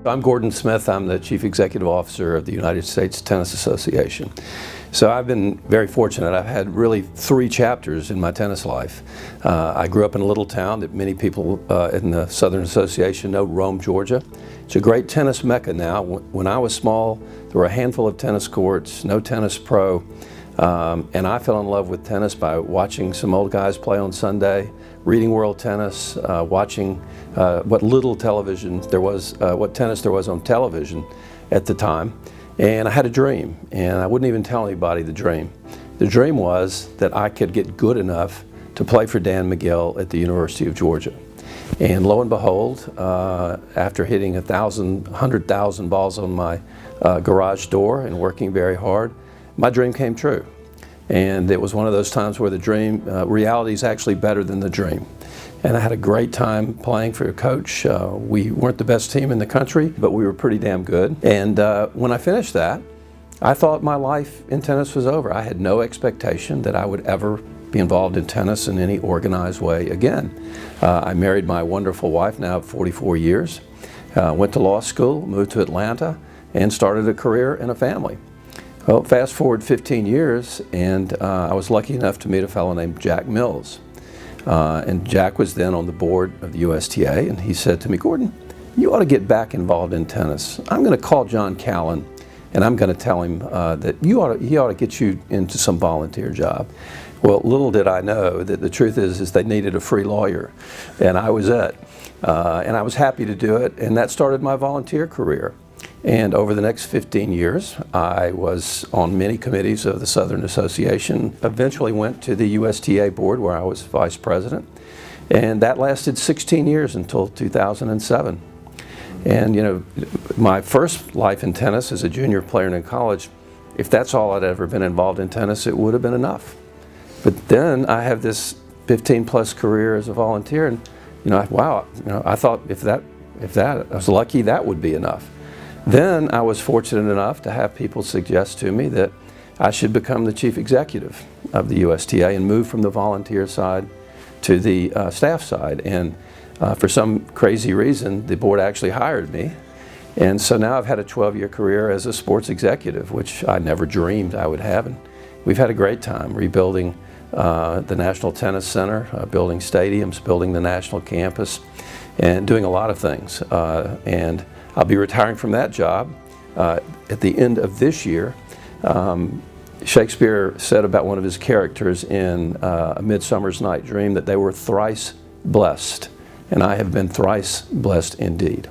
I'm Gordon Smith. I'm the Chief Executive Officer of the United States Tennis Association. So I've been very fortunate. I've had really 3 chapters in my tennis life. I grew up in a little town that many people in the Southern Association know, Rome, Georgia. It's a great tennis mecca now. When I was small, there were a handful of tennis courts, no tennis pro, and I fell in love with tennis by watching some old guys play on Sunday, reading World Tennis, watching what little television there was, what tennis there was on television at the time. And I had a dream, and I wouldn't even tell anybody the dream. The dream was that I could get good enough to play for Dan McGill at the University of Georgia. And lo and behold, after hitting 100,000 balls on my garage door and working very hard, my dream came true. And it was one of those times where the dream, reality is actually better than the dream. And I had a great time playing for a coach. We weren't the best team in the country, but we were pretty damn good. And when I finished that, I thought my life in tennis was over. I had no expectation that I would ever be involved in tennis in any organized way again. I married my wonderful wife now 44 years, went to law school, moved to Atlanta, and started a career and a family. Well, fast forward 15 years, and I was lucky enough to meet a fellow named Jack Mills. And Jack was then on the board of the USTA, and he said to me, "Gordon, you ought to get back involved in tennis. I'm going to call John Callan, and I'm going to tell him that he ought to get you into some volunteer job." Well, little did I know that the truth is they needed a free lawyer, and I was it. And I was happy to do it, and that started my volunteer career. And over the next 15 years, I was on many committees of the Southern Association, eventually went to the USTA board where I was vice president, and that lasted 16 years until 2007. And you know, my first life in tennis as a junior player in college, if that's all I'd ever been involved in tennis, it would have been enough. But then I have this 15-plus career as a volunteer, and you know, wow, you know, I thought if that I was lucky, that would be enough. Then I was fortunate enough to have people suggest to me that I should become the chief executive of the USTA and move from the volunteer side to the staff side. And for some crazy reason, the board actually hired me. And so now I've had a 12-year career as a sports executive, which I never dreamed I would have. And we've had a great time rebuilding the National Tennis Center, building stadiums, building the national campus, and doing a lot of things. And I'll be retiring from that job at the end of this year. Shakespeare said about one of his characters in A Midsummer's Night Dream that they were thrice blessed, and I have been thrice blessed indeed.